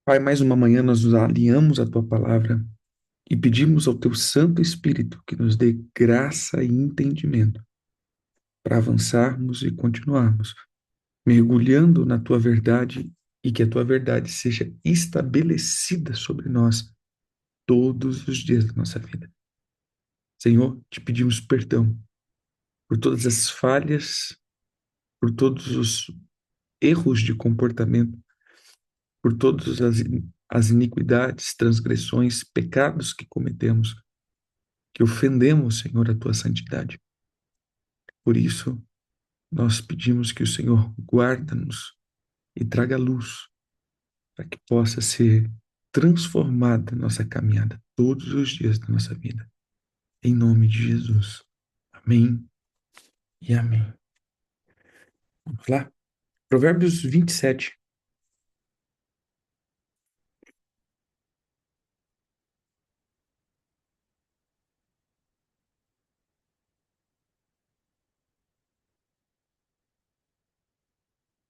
Pai, mais uma manhã nós nos alinhamos à tua palavra e pedimos ao teu Santo Espírito que nos dê graça e entendimento para avançarmos e continuarmos mergulhando na tua verdade e que a tua verdade seja estabelecida sobre nós todos os dias da nossa vida. Senhor, te pedimos perdão por todas as falhas, por todos os erros de comportamento, por todas as iniquidades, transgressões, pecados que cometemos, que ofendemos, Senhor, a tua santidade. Por isso, nós pedimos que o Senhor guarda-nos e traga luz para que possa ser transformada nossa caminhada todos os dias da nossa vida. Em nome de Jesus. Amém e amém. Vamos lá? Provérbios 27.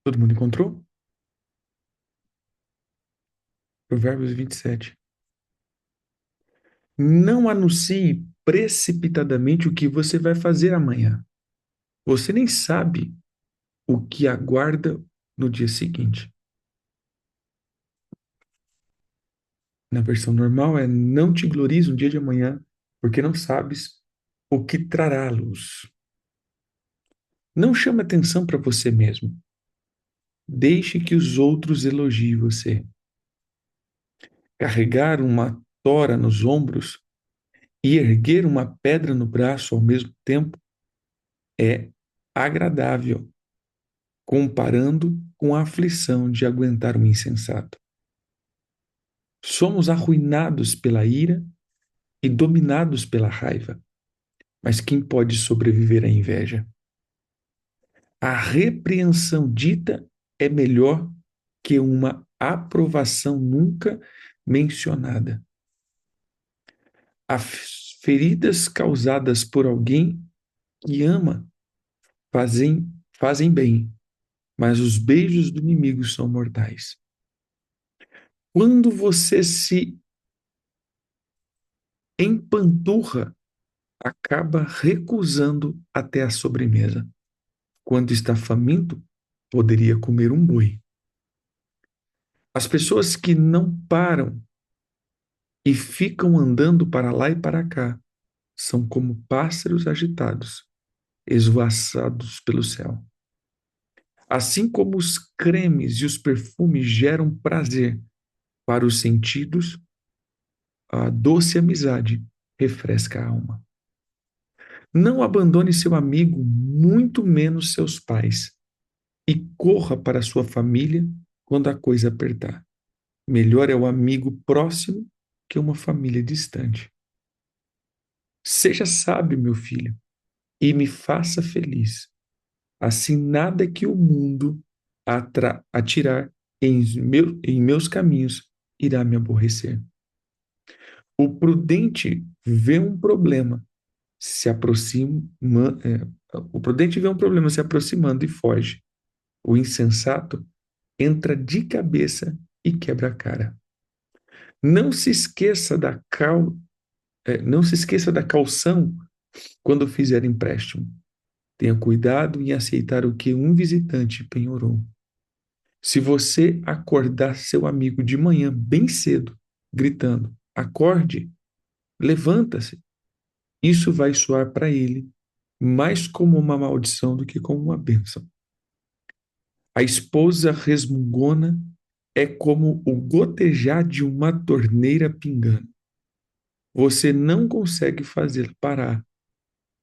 Todo mundo encontrou? Provérbios 27. Não anuncie precipitadamente o que você vai fazer amanhã. Você nem sabe o que aguarda no dia seguinte. Na versão normal é não te glories no dia de amanhã, porque não sabes o que trará a luz. Não chame atenção para você mesmo. Deixe que os outros elogiem você. Carregar uma tora nos ombros e erguer uma pedra no braço ao mesmo tempo é agradável, comparando com a aflição de aguentar um insensato. Somos arruinados pela ira e dominados pela raiva, mas quem pode sobreviver à inveja? A repreensão dita é melhor que uma aprovação nunca mencionada. As feridas causadas por alguém que ama fazem bem, mas os beijos do inimigo são mortais. Quando você se empanturra, acaba recusando até a sobremesa. Quando está faminto, poderia comer um boi. As pessoas que não param e ficam andando para lá e para cá são como pássaros agitados, esvoaçados pelo céu. Assim como os cremes e os perfumes geram prazer para os sentidos, a doce amizade refresca a alma. Não abandone seu amigo, muito menos seus pais, e corra para sua família quando a coisa apertar. Melhor é o amigo próximo que uma família distante. Seja sábio, meu filho, e me faça feliz. Assim, nada que o mundo atirar em meus caminhos irá me aborrecer. O prudente vê um problema, se aproxima, é, o prudente vê um problema se aproximando e foge. O insensato entra de cabeça e quebra a cara. Não se esqueça não se esqueça da caução quando fizer empréstimo. Tenha cuidado em aceitar o que um visitante penhorou. Se você acordar seu amigo de manhã bem cedo, gritando: acorde, levanta-se, isso vai soar para ele mais como uma maldição do que como uma bênção. A esposa resmungona é como o gotejar de uma torneira pingando. Você não consegue fazê-la parar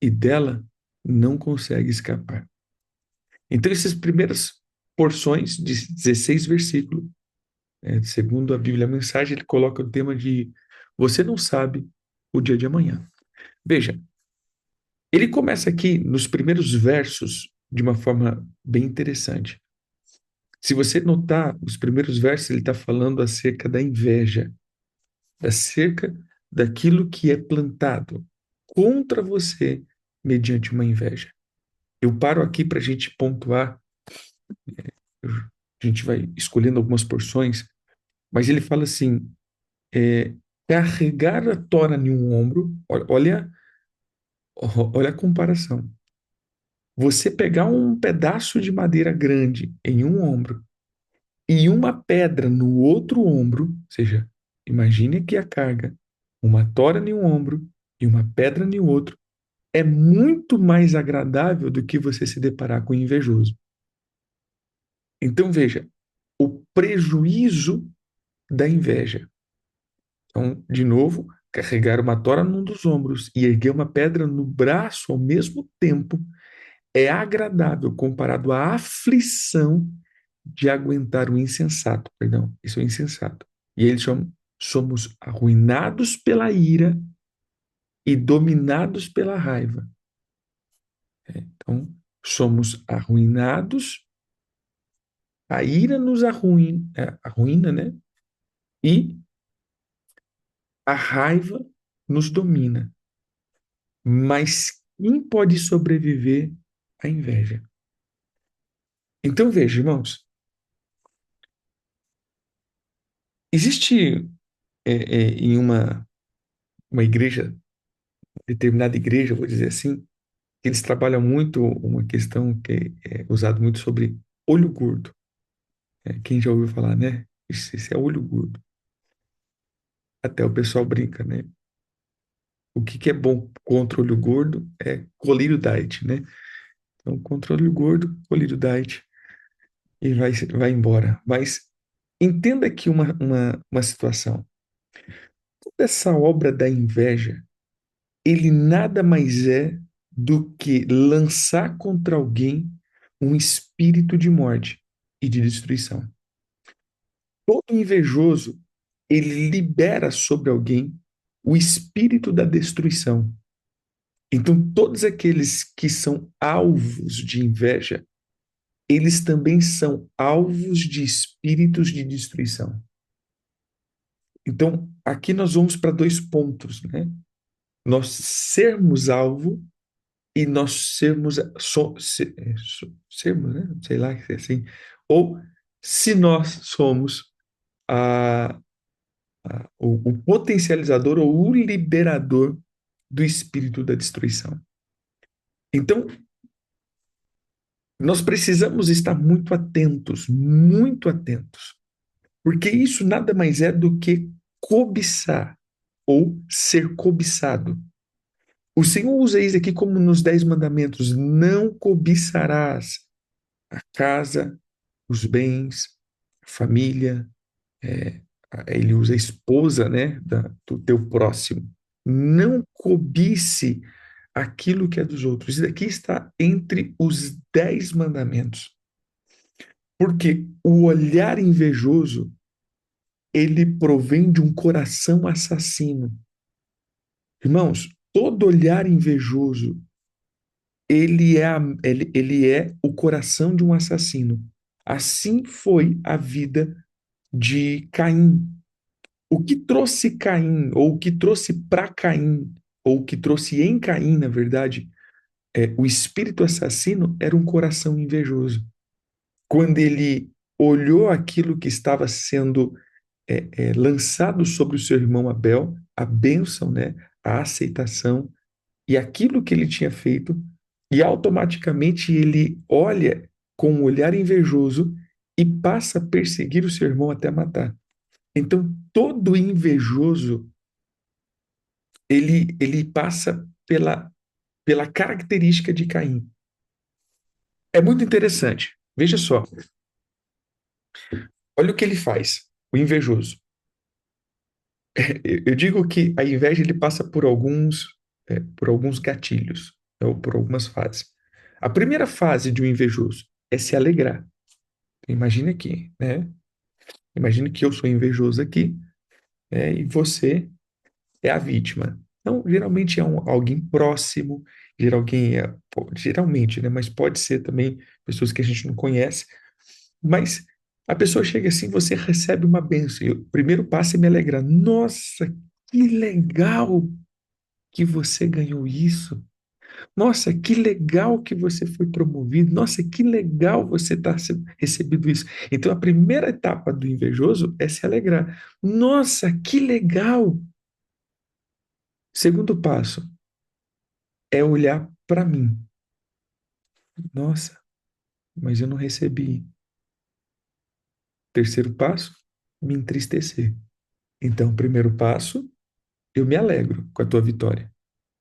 e dela não consegue escapar. Então, essas primeiras porções de 16 versículos, segundo a Bíblia, a mensagem, ele coloca o tema de você não sabe o dia de amanhã. Veja, ele começa aqui nos primeiros versos de uma forma bem interessante. Se você notar, os primeiros versos ele está falando acerca da inveja, acerca daquilo que é plantado contra você mediante uma inveja. Eu paro aqui para a gente pontuar, a gente vai escolhendo algumas porções, Mas ele fala assim, é, carregar a tora em um ombro, olha a comparação. Você pegar um pedaço de madeira grande em um ombro e uma pedra no outro ombro, ou seja, imagine aqui a carga, uma tora em um ombro e uma pedra no outro, é muito mais agradável do que você se deparar com o invejoso. Então veja, o prejuízo da inveja. Então, de novo, carregar uma tora num dos ombros e erguer uma pedra no braço ao mesmo tempo é agradável comparado à aflição de aguentar o insensato. Perdão, isso é insensato. E eles somos arruinados pela ira e dominados pela raiva. Então, somos arruinados, a ira nos arruina, né? E a raiva nos domina. Mas quem pode sobreviver à inveja? Então, veja, irmãos, existe em uma igreja, determinada igreja, vou dizer assim, eles trabalham muito uma questão que é usado muito sobre olho gordo. Quem já ouviu falar, né? Isso é olho gordo. Até o pessoal brinca, né? O que é bom contra o olho gordo é colírio diet, né? Então, contra o olho gordo, colírio diet e vai embora. Mas entenda aqui uma situação. Toda essa obra da inveja, ele nada mais é do que lançar contra alguém um espírito de morte e de destruição. Todo invejoso, ele libera sobre alguém o espírito da destruição. Então, todos aqueles que são alvos de inveja, eles também são alvos de espíritos de destruição. Então, aqui nós vamos para dois pontos, né? Nós sermos alvo e nós sermos, né? Sei lá, se é assim, ou se nós somos a, o potencializador ou o liberador do espírito da destruição. Então, nós precisamos estar muito atentos, porque isso nada mais é do que cobiçar ou ser cobiçado. O Senhor usa isso aqui como nos Dez Mandamentos: não cobiçarás a casa, os bens, a família, é, ele usa a esposa, né, do teu próximo. Não cobice aquilo que é dos outros. Isso aqui está entre os 10 mandamentos. Porque o olhar invejoso, ele provém de um coração assassino. Irmãos, todo olhar invejoso, ele é o coração de um assassino. Assim foi a vida de Caim. O que trouxe Caim, ou o que trouxe para Caim, ou o que trouxe em Caim, na verdade, o espírito assassino era um coração invejoso. Quando ele olhou aquilo que estava sendo lançado sobre o seu irmão Abel, a bênção, né, a aceitação e aquilo que ele tinha feito, e automaticamente ele olha com um olhar invejoso e passa a perseguir o seu irmão até matar. Então, todo invejoso, ele passa pela característica de Caim. É muito interessante. Veja só, olha o que ele faz, o invejoso. Eu digo que a inveja ele passa por alguns gatilhos, ou por algumas fases. A primeira fase de um invejoso é se alegrar. Imagine aqui, né? Imagine que eu sou invejoso aqui, e você é a vítima. Então, geralmente é alguém próximo, geralmente, né? Mas pode ser também pessoas que a gente não conhece. Mas a pessoa chega assim, você recebe uma bênção. E o primeiro passo é me alegrar. Nossa, que legal que você ganhou isso. Nossa, que legal que você foi promovido. Nossa, que legal você está recebido isso. Então, a primeira etapa do invejoso é se alegrar. Nossa, que legal. Segundo passo é olhar para mim. Nossa, mas eu não recebi. Terceiro passo, me entristecer. Então, primeiro passo, eu me alegro com a tua vitória.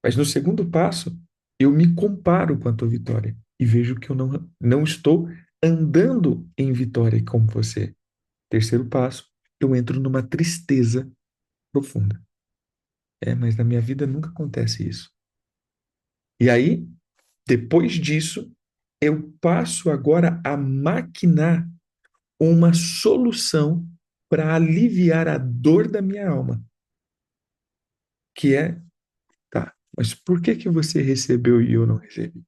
Mas no segundo passo, eu me comparo com a tua vitória e vejo que eu não estou andando em vitória como você. Terceiro passo, eu entro numa tristeza profunda. É, mas na minha vida nunca acontece isso. E aí, depois disso, eu passo agora a maquinar uma solução para aliviar a dor da minha alma, que é, tá, mas por que que você recebeu e eu não recebi?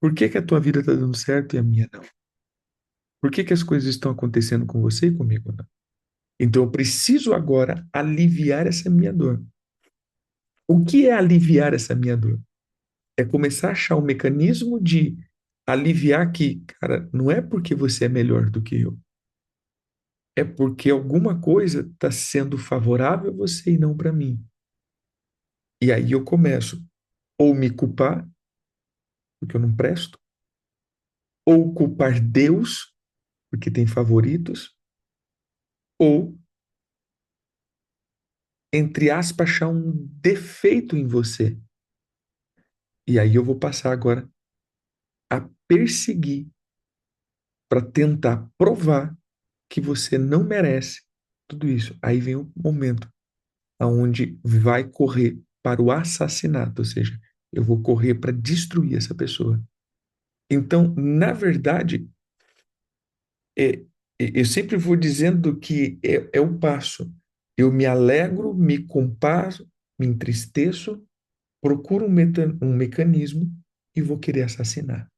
Por que que a tua vida está dando certo e a minha não? Por que que as coisas estão acontecendo com você e comigo não? Então eu preciso agora aliviar essa minha dor. O que é aliviar essa minha dor? É começar a achar um mecanismo de aliviar que, cara, não é porque você é melhor do que eu, é porque alguma coisa está sendo favorável a você e não para mim. E aí eu começo ou me culpar, porque eu não presto, ou culpar Deus, porque tem favoritos, ou, entre aspas, achar um defeito em você. E aí eu vou passar agora a perseguir para tentar provar que você não merece tudo isso. Aí vem o momento aonde vai correr para o assassinato, ou seja, eu vou correr para destruir essa pessoa. Então, na verdade, é, eu sempre vou dizendo que é o passo. Eu me alegro, me comparo, me entristeço, procuro um mecanismo e vou querer assassinar.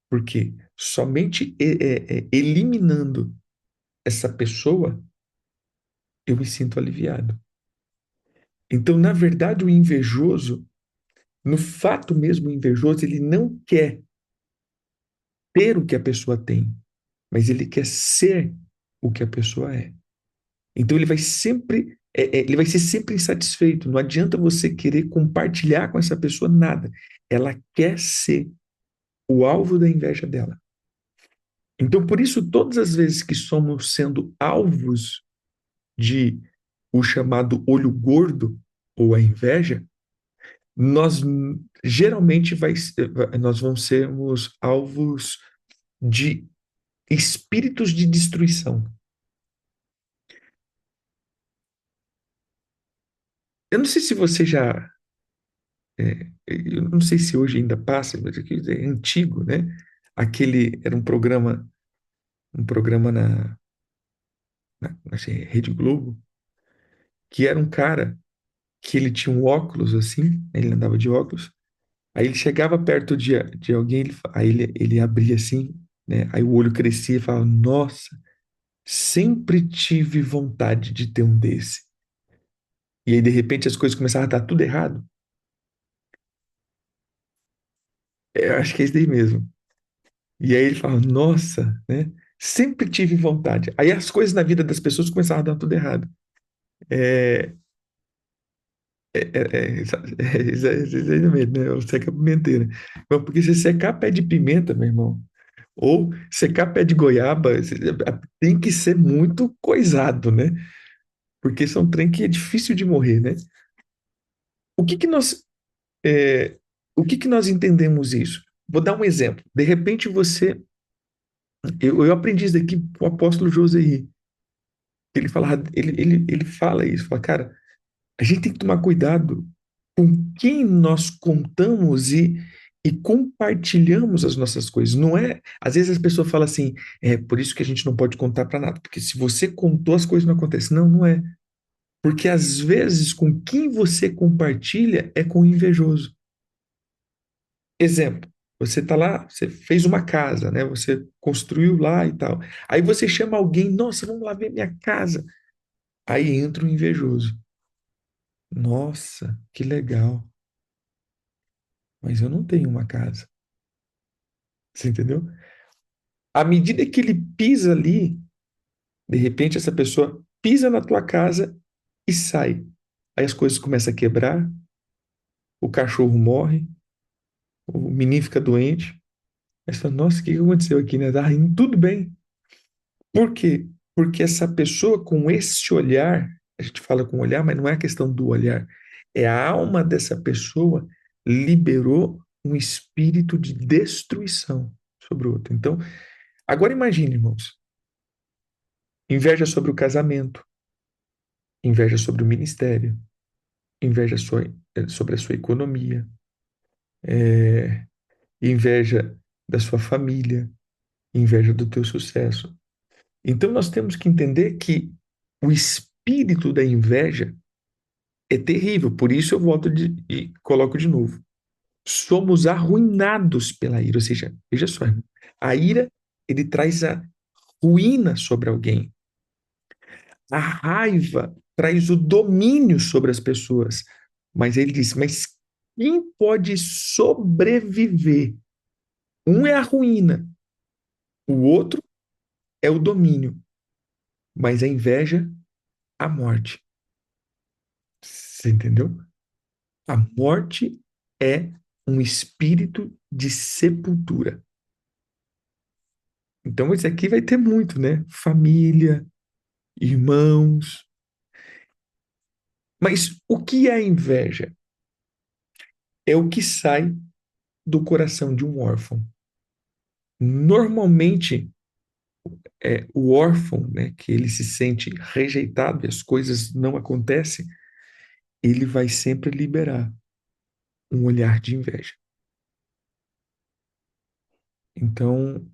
Porque somente eliminando essa pessoa eu me sinto aliviado. Então, na verdade, o invejoso, no fato mesmo invejoso, ele não quer ter o que a pessoa tem, mas ele quer ser o que a pessoa é. Então ele vai sempre, ele vai ser sempre insatisfeito. Não adianta você querer compartilhar com essa pessoa nada. Ela quer ser o alvo da inveja dela. Então, por isso, todas as vezes que somos sendo alvos de o chamado olho gordo ou a inveja, nós geralmente nós vamos sermos alvos de espíritos de destruição. Eu não sei se você já, eu não sei se hoje ainda passa, mas é antigo, né? Aquele era um programa na assim, Rede Globo, que era um cara que ele tinha um óculos assim, ele andava de óculos. Aí ele chegava perto de alguém, aí ele abria assim, né? Aí o olho crescia e falava: Nossa, sempre tive vontade de ter um desse. E aí, de repente, as coisas começaram a dar tudo errado. Eu acho que é isso daí mesmo. E aí ele fala: Nossa, né? Sempre tive vontade. Aí as coisas na vida das pessoas começaram a dar tudo errado. É, exatamente, né? O seca pimenteira. Porque se secar pé de pimenta, meu irmão, ou secar pé de goiaba, tem que ser muito coisado, né? Porque são trem que é difícil de morrer, né? O que que nós, é, o que que nós entendemos isso? Vou dar um exemplo. De repente você, eu aprendi isso daqui com o apóstolo Joseí. Ele fala isso, fala, cara, a gente tem que tomar cuidado com quem nós contamos e compartilhamos as nossas coisas. Não é, às vezes as pessoas falam assim, é por isso que a gente não pode contar para nada, porque se você contou as coisas não acontecem. Não, não é. Porque às vezes com quem você compartilha é com o invejoso. Exemplo, você tá lá, você fez uma casa, né? Você construiu lá e tal. Aí você chama alguém, nossa, vamos lá ver minha casa. Aí entra o invejoso. Nossa, que legal. mas eu não tenho uma casa. Você entendeu? À medida que ele pisa ali, de repente essa pessoa pisa na tua casa e sai. Aí as coisas começam a quebrar, o cachorro morre, o menino fica doente. Aí você fala, nossa, o que que aconteceu aqui, né? Tá indo tudo bem. Por quê? Porque essa pessoa com esse olhar, a gente fala com olhar, mas não é a questão do olhar, é a alma dessa pessoa liberou um espírito de destruição sobre o outro. Então, agora imagine, irmãos, inveja sobre o casamento, inveja sobre o ministério, inveja sobre a sua economia, é, inveja da sua família, inveja do teu sucesso. Então nós temos que entender que o espírito da inveja é terrível, por isso eu volto e coloco de novo. Somos arruinados pela ira, ou seja, veja só, irmão, a ira ele traz a ruína sobre alguém. A raiva traz o domínio sobre as pessoas. Mas ele diz, mas quem pode sobreviver? Um é a ruína, o outro é o domínio, mas a inveja, a morte. Você entendeu? A morte é um espírito de sepultura. Então, isso aqui vai ter muito, né? Família, irmãos. Mas o que é inveja? É o que sai do coração de um órfão. Normalmente, o órfão, né, que ele se sente rejeitado e as coisas não acontecem, ele vai sempre liberar um olhar de inveja. Então, o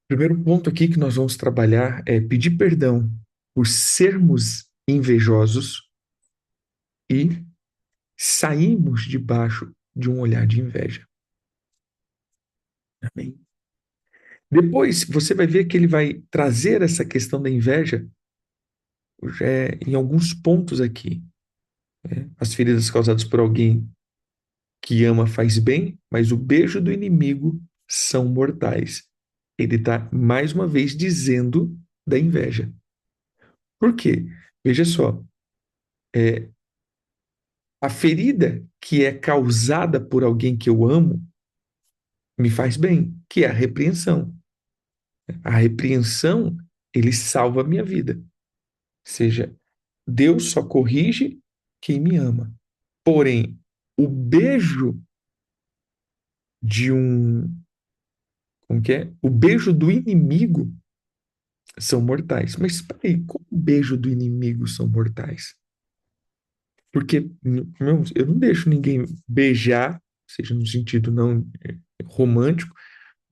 primeiro ponto aqui que nós vamos trabalhar é pedir perdão por sermos invejosos e sairmos debaixo de um olhar de inveja. Amém? Depois, você vai ver que ele vai trazer essa questão da inveja em alguns pontos aqui. Né? As feridas causadas por alguém que ama faz bem, mas o beijo do inimigo são mortais. Ele está, mais uma vez, dizendo da inveja. Por quê? Veja só, é, a ferida que é causada por alguém que eu amo me faz bem, que é a repreensão. A repreensão, ele salva a minha vida. Ou seja, Deus só corrige quem me ama. Porém, o beijo de um, como que é? O beijo do inimigo são mortais. Mas peraí, como o beijo do inimigo são mortais? Porque, meu, eu não deixo ninguém beijar, seja no sentido não romântico,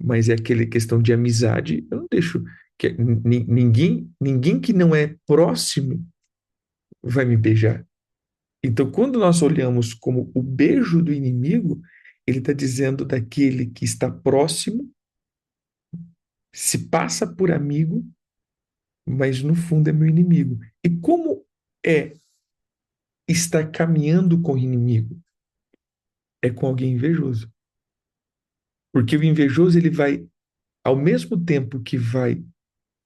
mas é aquela questão de amizade. Eu não deixo que ninguém que não é próximo vai me beijar. Então, quando nós olhamos como o beijo do inimigo, ele está dizendo daquele que está próximo, se passa por amigo, mas no fundo é meu inimigo. E como é estar caminhando com o inimigo? É com alguém invejoso. Porque o invejoso, ele vai, ao mesmo tempo que vai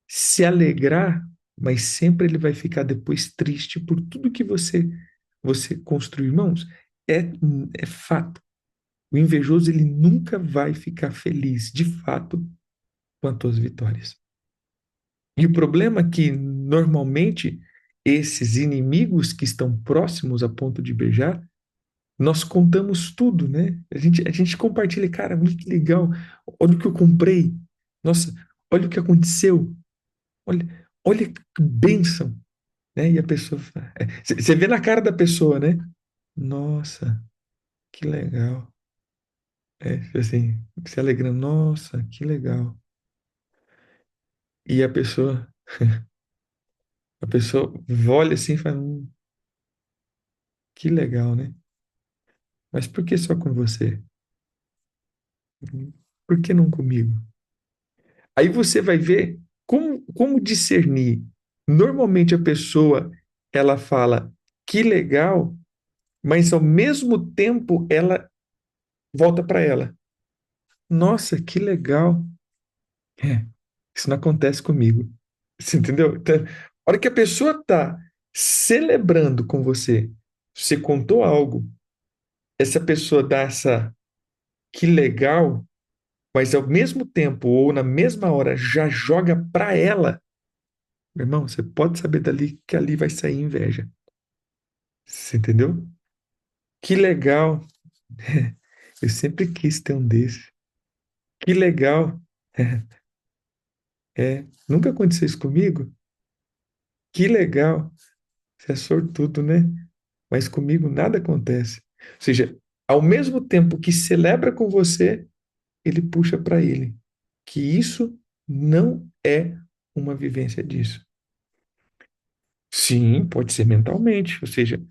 se alegrar, mas sempre ele vai ficar depois triste por tudo que você construiu, irmãos. É, é fato. O invejoso, ele nunca vai ficar feliz, de fato, com as tuas vitórias. E o problema é que, normalmente, esses inimigos que estão próximos a ponto de beijar, nós contamos tudo, né? A gente compartilha, cara, olha que legal, olha o que eu comprei, nossa, olha o que aconteceu, olha, olha que bênção, né? E a pessoa, você vê na cara da pessoa, né? Nossa, que legal. Assim, se alegrando, nossa, que legal. E a pessoa olha assim e fala, que legal, né? Mas por que só com você? Por que não comigo? Aí você vai ver como discernir. Normalmente a pessoa, ela fala, que legal, mas ao mesmo tempo ela volta para ela. Nossa, que legal. É, isso não acontece comigo. Você entendeu? Então, a hora que a pessoa está celebrando com você, você contou algo, essa pessoa dá essa que legal, mas ao mesmo tempo ou na mesma hora já joga para ela, meu irmão, você pode saber dali que ali vai sair inveja. Você entendeu? Que legal. Eu sempre quis ter um desse. Que legal. É, nunca aconteceu isso comigo? Que legal. Você é sortudo, né? Mas comigo nada acontece. Ou seja, ao mesmo tempo que celebra com você, ele puxa para ele. Que isso não é uma vivência disso. Sim, pode ser mentalmente. Ou seja,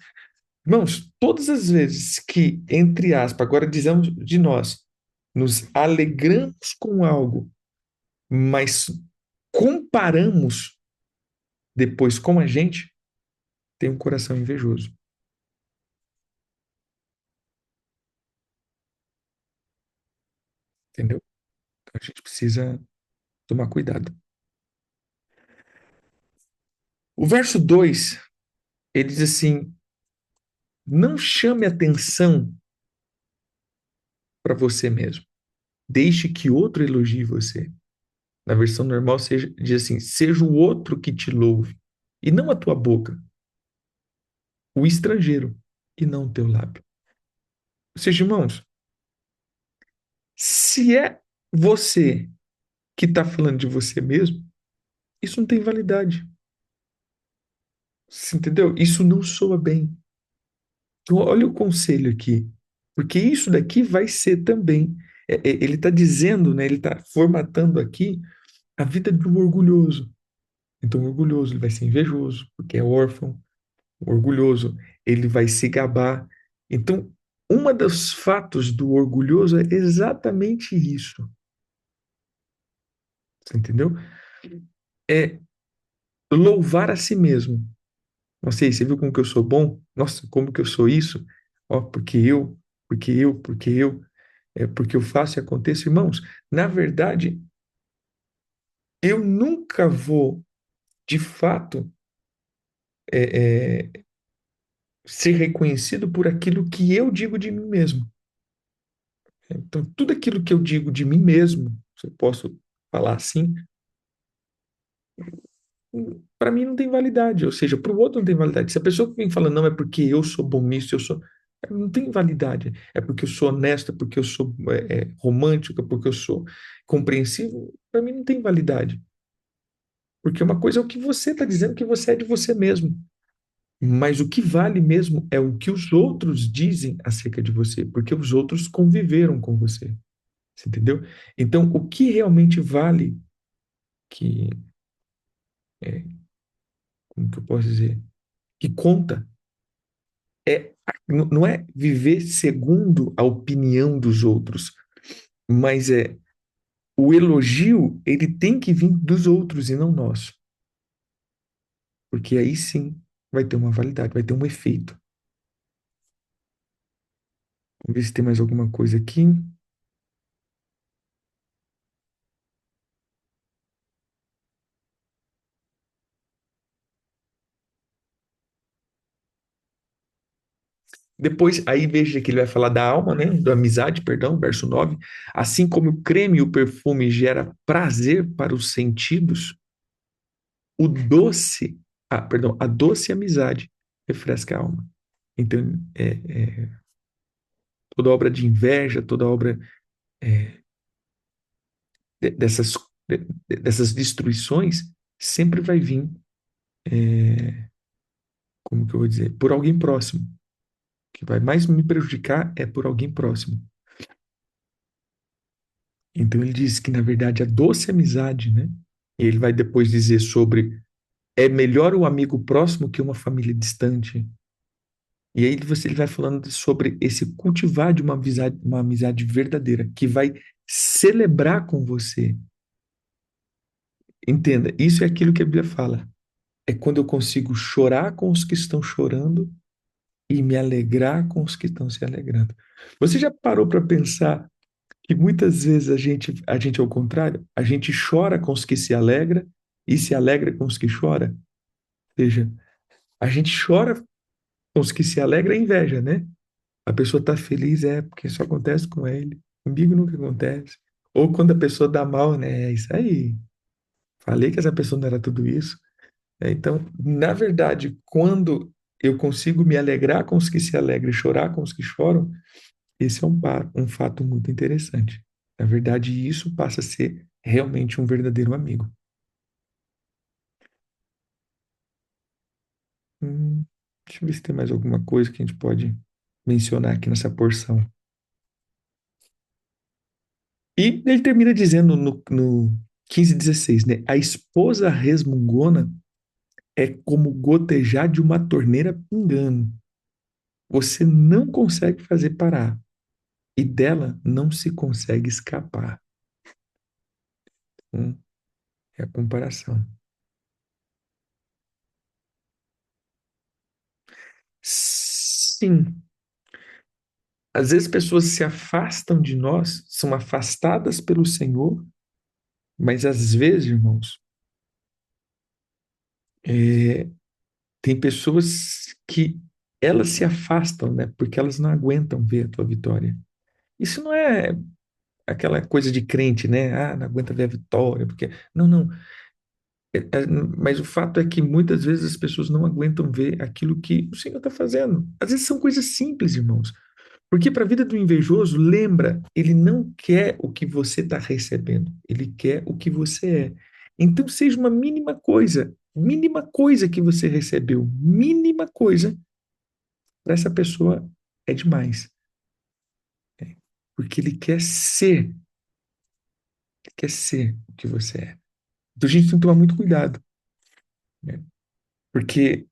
irmãos, todas as vezes que, entre aspas, agora dizemos de nós, nos alegramos com algo, mas comparamos depois com a gente, tem um coração invejoso. Entendeu? Então a gente precisa tomar cuidado. O verso 2 ele diz assim: não chame atenção para você mesmo. Deixe que outro elogie você. Na versão normal diz assim: seja o outro que te louve, e não a tua boca, o estrangeiro, e não o teu lábio. Ou seja, irmãos, se é você que está falando de você mesmo, isso não tem validade. Você entendeu? Isso não soa bem. Então, olha o conselho aqui, porque isso daqui vai ser também. Ele está dizendo, né, ele está formatando aqui a vida do orgulhoso. Então, o orgulhoso ele vai ser invejoso, porque é órfão. O orgulhoso ele vai se gabar. Então, uma dos fatos do orgulhoso é exatamente isso. Você entendeu? É louvar a si mesmo. Nossa, e aí, você viu como que eu sou bom? Nossa, como que eu sou isso? Ó, porque eu, porque eu faço e aconteço. Irmãos, na verdade, eu nunca vou, de fato, é, ser reconhecido por aquilo que eu digo de mim mesmo. Então, tudo aquilo que eu digo de mim mesmo, se eu posso falar assim, para mim não tem validade. Ou seja, para o outro não tem validade. Se a pessoa que vem falando, não, é porque eu sou bom nisso, eu sou. Não tem validade. É porque eu sou honesto, é porque eu sou romântico, é porque eu sou compreensivo. Para mim não tem validade. Porque uma coisa é o que você está dizendo que você é de você mesmo. Mas o que vale mesmo é o que os outros dizem acerca de você, porque os outros conviveram com você. Você entendeu? Então, o que realmente vale, que, é, como que eu posso dizer, que conta, não é viver segundo a opinião dos outros, mas é o elogio, ele tem que vir dos outros e não nosso, porque aí sim vai ter uma validade, vai ter um efeito. Vamos ver se tem mais alguma coisa aqui. Depois, aí veja que ele vai falar da alma, né? Da amizade, perdão, verso 9. Assim como o creme e o perfume gera prazer para os sentidos, o doce, perdão, a doce amizade refresca a alma. Então, toda obra de inveja, toda obra é, dessas, dessas destruições, sempre vai vir, como que eu vou dizer, por alguém próximo. O que vai mais me prejudicar é por alguém próximo. Então, ele diz que, na verdade, a doce amizade, né? E ele vai depois dizer sobre é melhor o amigo próximo que uma família distante. E aí ele vai falando sobre esse cultivar de uma amizade verdadeira, que vai celebrar com você. Entenda, isso é aquilo que a Bíblia fala. É quando eu consigo chorar com os que estão chorando e me alegrar com os que estão se alegrando. Você já parou para pensar que muitas vezes a gente é o contrário? A gente chora com os que se alegra e se alegra com os que chora? Ou seja, a gente chora com os que se alegra é inveja, né? A pessoa está feliz é porque isso acontece com ele. Comigo nunca acontece. Ou quando a pessoa dá mal, né? É isso aí. Falei que essa pessoa não era tudo isso. Então, na verdade, quando eu consigo me alegrar com os que se alegram e chorar com os que choram, esse é um fato muito interessante. Na verdade, isso passa a ser realmente um verdadeiro amigo. Deixa eu ver se tem mais alguma coisa que a gente pode mencionar aqui nessa porção. E ele termina dizendo no 15:16, né? A esposa resmungona é como gotejar de uma torneira pingando. Você não consegue fazer parar e dela não se consegue escapar. É a comparação. Sim, às vezes pessoas se afastam de nós, são afastadas pelo Senhor, mas às vezes, irmãos, é, tem pessoas que elas se afastam, né? Porque elas não aguentam ver a tua vitória. Isso não é aquela coisa de crente, né? Ah, não aguenta ver a vitória, porque. Não, não. Mas o fato é que muitas vezes as pessoas não aguentam ver aquilo que o Senhor está fazendo. Às vezes são coisas simples, irmãos. Porque para a vida do invejoso, lembra, ele não quer o que você está recebendo, ele quer o que você é. Então, seja uma mínima coisa que você recebeu, mínima coisa, para essa pessoa é demais. Né? Porque ele quer ser o que você é. Então, a gente tem que tomar muito cuidado, né? Porque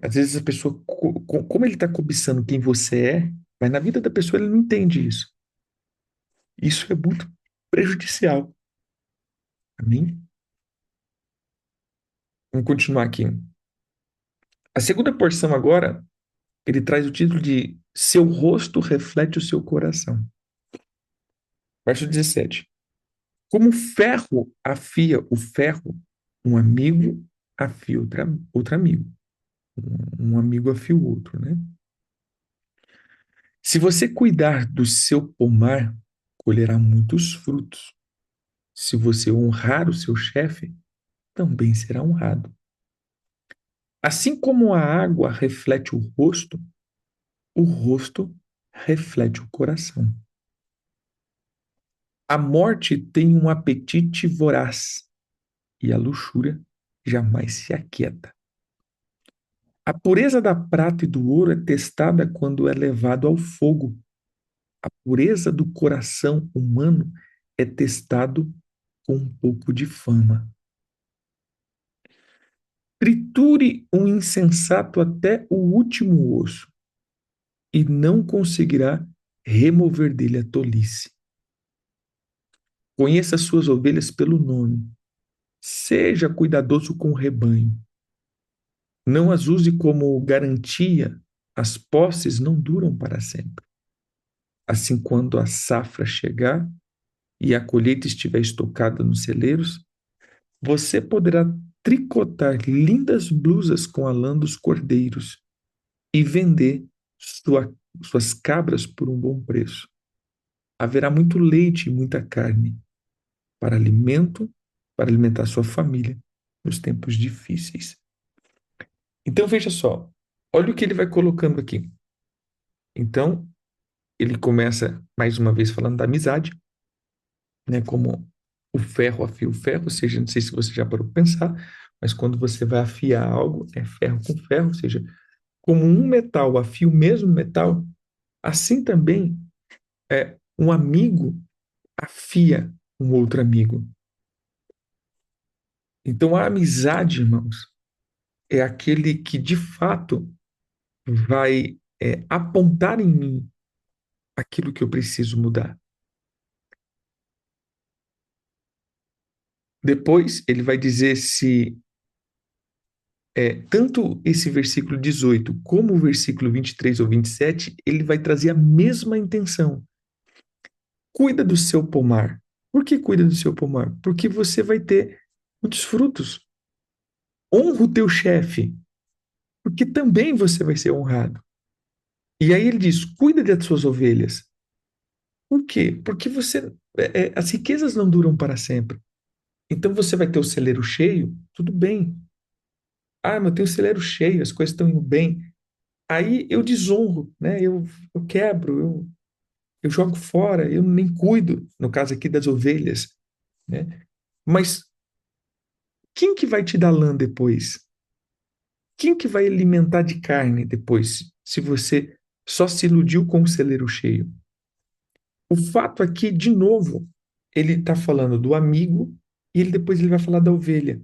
às vezes a pessoa, como ele está cobiçando quem você é, mas na vida da pessoa ele não entende isso. Isso é muito prejudicial. Amém? Vamos continuar aqui. A segunda porção agora, ele traz o título de Seu rosto reflete o seu coração. Verso 17. Como ferro afia o ferro, um amigo afia outro amigo. Um amigo afia o outro, né? Se você cuidar do seu pomar, colherá muitos frutos. Se você honrar o seu chefe, também será honrado. Assim como a água reflete o rosto reflete o coração. A morte tem um apetite voraz e a luxúria jamais se aquieta. A pureza da prata e do ouro é testada quando é levado ao fogo. A pureza do coração humano é testado com um pouco de fama. Triture um insensato até o último osso e não conseguirá remover dele a tolice. Conheça as suas ovelhas pelo nome. Seja cuidadoso com o rebanho. Não as use como garantia. As posses não duram para sempre. Assim, quando a safra chegar e a colheita estiver estocada nos celeiros, você poderá tricotar lindas blusas com a lã dos cordeiros e vender suas cabras por um bom preço. Haverá muito leite e muita carne para alimento, para alimentar sua família nos tempos difíceis. Então veja só, olha o que ele vai colocando aqui. Então, ele começa mais uma vez falando da amizade, né, como o ferro afia o ferro, ou seja, não sei se você já parou para pensar, mas quando você vai afiar algo, é ferro com ferro, ou seja, como um metal afia o mesmo metal, assim também um amigo afia um outro amigo. Então, a amizade, irmãos, é aquele que de fato vai apontar em mim aquilo que eu preciso mudar. Depois, ele vai dizer se tanto esse versículo 18 como o versículo 23 ou 27, ele vai trazer a mesma intenção. Cuida do seu pomar. Por que cuida do seu pomar? Porque você vai ter muitos frutos. Honra o teu chefe, porque também você vai ser honrado. E aí ele diz: cuida das suas ovelhas. Por quê? Porque as riquezas não duram para sempre. Então você vai ter o celeiro cheio, tudo bem. Ah, mas eu tenho o celeiro cheio, as coisas estão indo bem. Aí eu desonro, né? Eu quebro, eu jogo fora, eu nem cuido, no caso aqui das ovelhas, né? Mas quem que vai te dar lã depois? Quem que vai alimentar de carne depois, se você só se iludiu com o celeiro cheio? O fato aqui, de novo, ele está falando do amigo e depois ele vai falar da ovelha.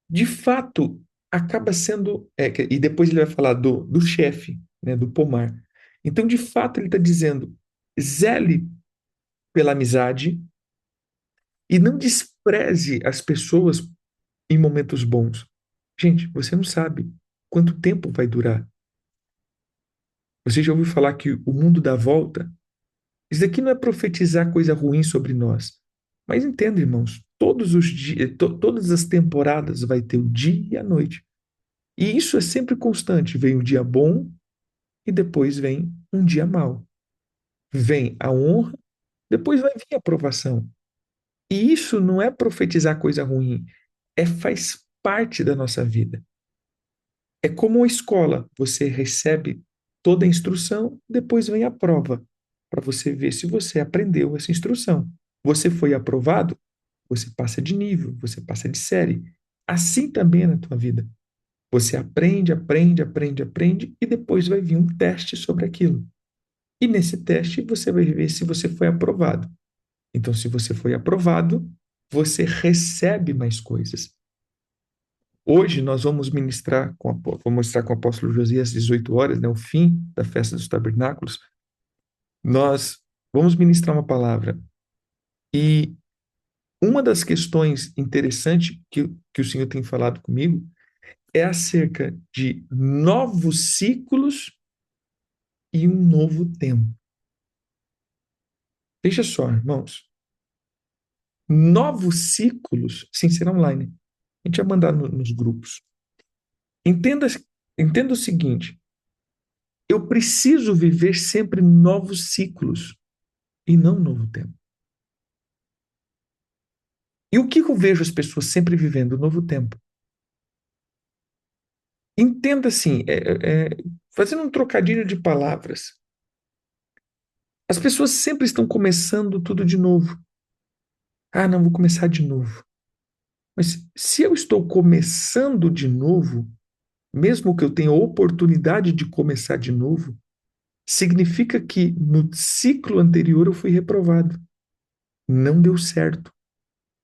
De fato, acaba sendo. E depois ele vai falar do chefe, né, do pomar. Então, de fato, ele está dizendo: zele pela amizade e não despreze as pessoas em momentos bons. Gente, você não sabe quanto tempo vai durar. Você já ouviu falar que o mundo dá volta? Isso aqui não é profetizar coisa ruim sobre nós. Mas entenda, irmãos, todos os dias, todas as temporadas vai ter o dia e a noite. E isso é sempre constante. Vem um dia bom e depois vem um dia mau. Vem a honra, depois vai vir a aprovação. E isso não é profetizar coisa ruim, faz parte da nossa vida. É como a escola, você recebe toda a instrução, depois vem a prova, para você ver se você aprendeu essa instrução. Você foi aprovado, você passa de nível, você passa de série. Assim também é na tua vida. Você aprende, aprende, aprende, aprende, e depois vai vir um teste sobre aquilo. E nesse teste você vai ver se você foi aprovado. Então, se você foi aprovado, você recebe mais coisas. Hoje nós vamos vamos estar com o apóstolo Josias às 18 horas, né, o fim da festa dos tabernáculos. Nós vamos ministrar uma palavra. E uma das questões interessantes que o Senhor tem falado comigo é acerca de novos ciclos e um novo tempo. Veja só, irmãos. Novos ciclos, sim, será online. A gente vai mandar nos grupos. Entenda, entenda o seguinte: eu preciso viver sempre novos ciclos e não um novo tempo. E o que eu vejo as pessoas sempre vivendo? Novo tempo. Entenda assim, fazendo um trocadilho de palavras. As pessoas sempre estão começando tudo de novo. Ah, não, vou começar de novo. Mas se eu estou começando de novo, mesmo que eu tenha a oportunidade de começar de novo, significa que no ciclo anterior eu fui reprovado. Não deu certo.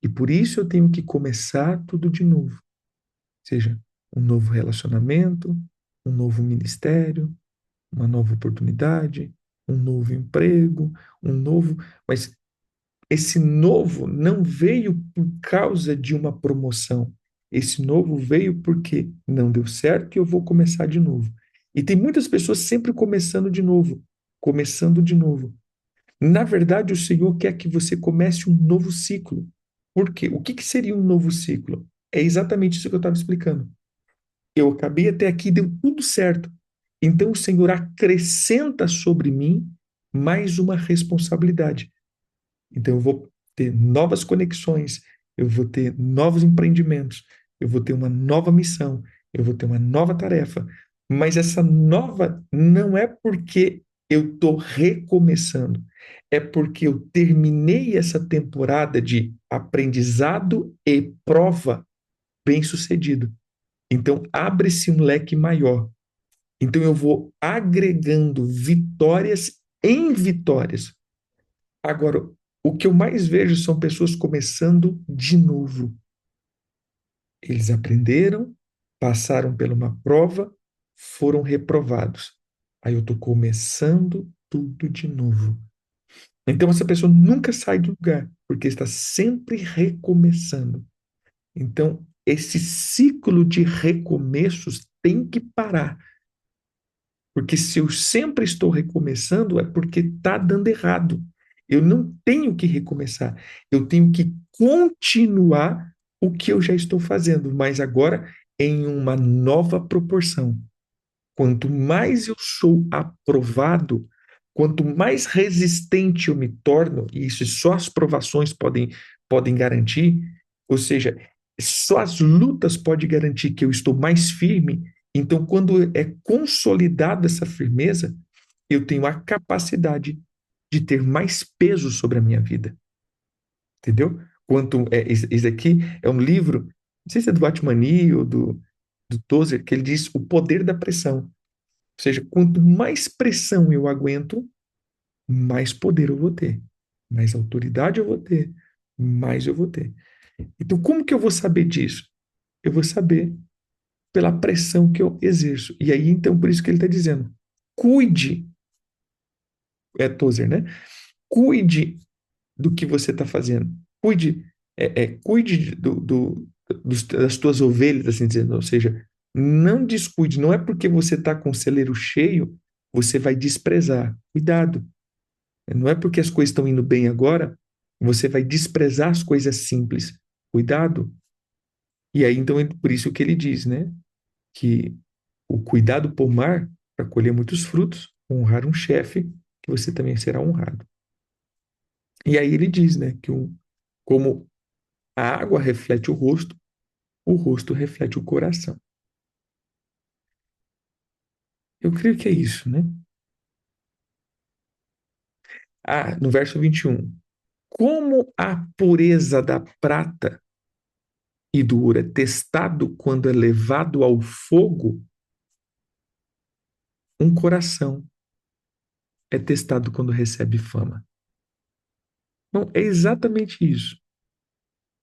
E por isso eu tenho que começar tudo de novo. Seja um novo relacionamento, um novo ministério, uma nova oportunidade, um novo emprego, um novo. Mas esse novo não veio por causa de uma promoção. Esse novo veio porque não deu certo e eu vou começar de novo. E tem muitas pessoas sempre começando de novo, começando de novo. Na verdade, o Senhor quer que você comece um novo ciclo. Por quê? O que que seria um novo ciclo? É exatamente isso que eu estava explicando. Eu acabei até aqui, deu tudo certo. Então o Senhor acrescenta sobre mim mais uma responsabilidade. Então eu vou ter novas conexões, eu vou ter novos empreendimentos, eu vou ter uma nova missão, eu vou ter uma nova tarefa. Mas essa nova não é porque eu estou recomeçando, é porque eu terminei essa temporada de aprendizado e prova bem-sucedido. Então abre-se um leque maior. Então eu vou agregando vitórias em vitórias. Agora, o que eu mais vejo são pessoas começando de novo. Eles aprenderam, passaram por uma prova, foram reprovados. Aí eu estou começando tudo de novo. Então essa pessoa nunca sai do lugar, porque está sempre recomeçando. Então, esse ciclo de recomeços tem que parar. Porque se eu sempre estou recomeçando, é porque está dando errado. Eu não tenho que recomeçar. Eu tenho que continuar o que eu já estou fazendo, mas agora em uma nova proporção. Quanto mais eu sou aprovado, quanto mais resistente eu me torno, e isso só as provações podem garantir, ou seja, só as lutas podem garantir que eu estou mais firme. Então, quando é consolidada essa firmeza, eu tenho a capacidade de ter mais peso sobre a minha vida, entendeu? Quanto esse aqui é um livro, não sei se é do Batmani ou do Tozer, que ele diz o poder da pressão. Ou seja, quanto mais pressão eu aguento, mais poder eu vou ter, mais autoridade eu vou ter, mais eu vou ter. Então, como que eu vou saber disso? Eu vou saber pela pressão que eu exerço. E aí, então, por isso que ele está dizendo: cuide, Tozer, né? Cuide do que você está fazendo. Cuide das tuas ovelhas, assim dizendo. Ou seja, não descuide. Não é porque você está com o celeiro cheio, você vai desprezar. Cuidado. Não é porque as coisas estão indo bem agora, você vai desprezar as coisas simples. Cuidado. E aí, então, por isso que ele diz, né? Que o cuidado pomar para colher muitos frutos, honrar um chefe, que você também será honrado. E aí ele diz, né? Como a água reflete o rosto reflete o coração. Eu creio que é isso, né? Ah, no verso 21. Como a pureza da prata e do ouro é testado quando é levado ao fogo, um coração é testado quando recebe fama. Não, é exatamente isso.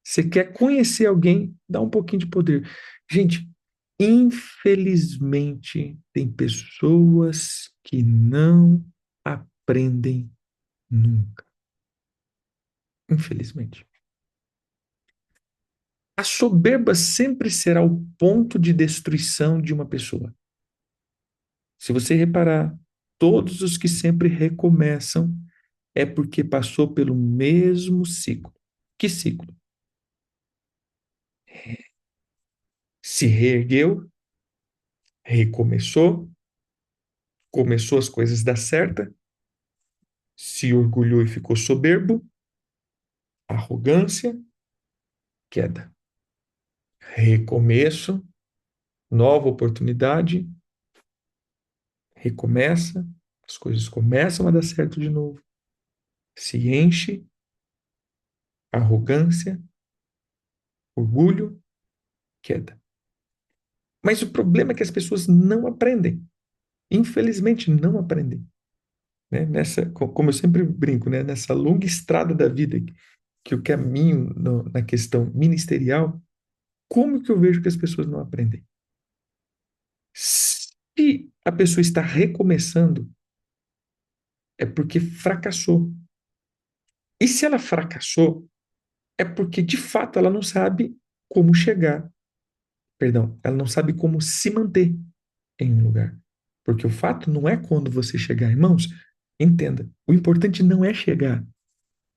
Você quer conhecer alguém, dá um pouquinho de poder. Gente, infelizmente, tem pessoas que não aprendem nunca. Infelizmente. A soberba sempre será o ponto de destruição de uma pessoa. Se você reparar, todos os que sempre recomeçam é porque passou pelo mesmo ciclo. Que ciclo? Se reergueu, recomeçou, começou as coisas dar certa, se orgulhou e ficou soberbo, arrogância, queda. Recomeço, nova oportunidade, recomeça, as coisas começam a dar certo de novo, se enche, arrogância, orgulho, queda. Mas o problema é que as pessoas não aprendem. Infelizmente, não aprendem. Né? Como eu sempre brinco, né? Nessa longa estrada da vida que eu caminho na questão ministerial, como que eu vejo que as pessoas não aprendem? Se a pessoa está recomeçando, é porque fracassou. E se ela fracassou, é porque de fato ela não sabe como chegar. Perdão, ela não sabe como se manter em um lugar. Porque o fato não é quando você chegar, irmãos, entenda, o importante não é chegar,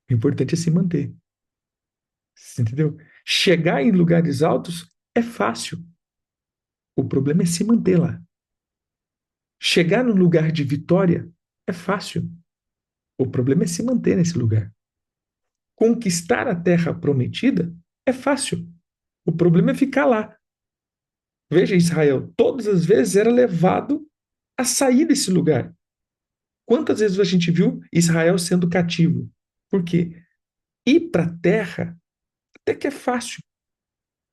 o importante é se manter. Você entendeu? Chegar em lugares altos é fácil. O problema é se manter lá. Chegar num lugar de vitória é fácil. O problema é se manter nesse lugar. Conquistar a terra prometida é fácil. O problema é ficar lá. Veja, Israel, todas as vezes era levado a sair desse lugar. Quantas vezes a gente viu Israel sendo cativo? Por quê? Ir para a terra até que é fácil.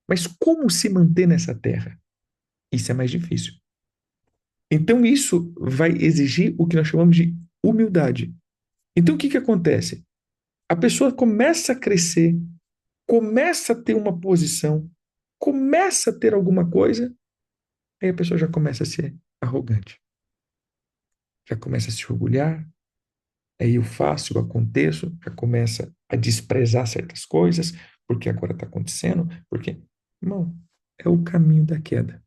Mas como se manter nessa terra? Isso é mais difícil. Então, isso vai exigir o que nós chamamos de humildade. Então, o que que acontece? A pessoa começa a crescer, começa a ter uma posição, começa a ter alguma coisa, aí a pessoa já começa a ser arrogante, já começa a se orgulhar, aí eu faço, eu aconteço, já começa a desprezar certas coisas, porque agora está acontecendo, porque Irmão, é o caminho da queda.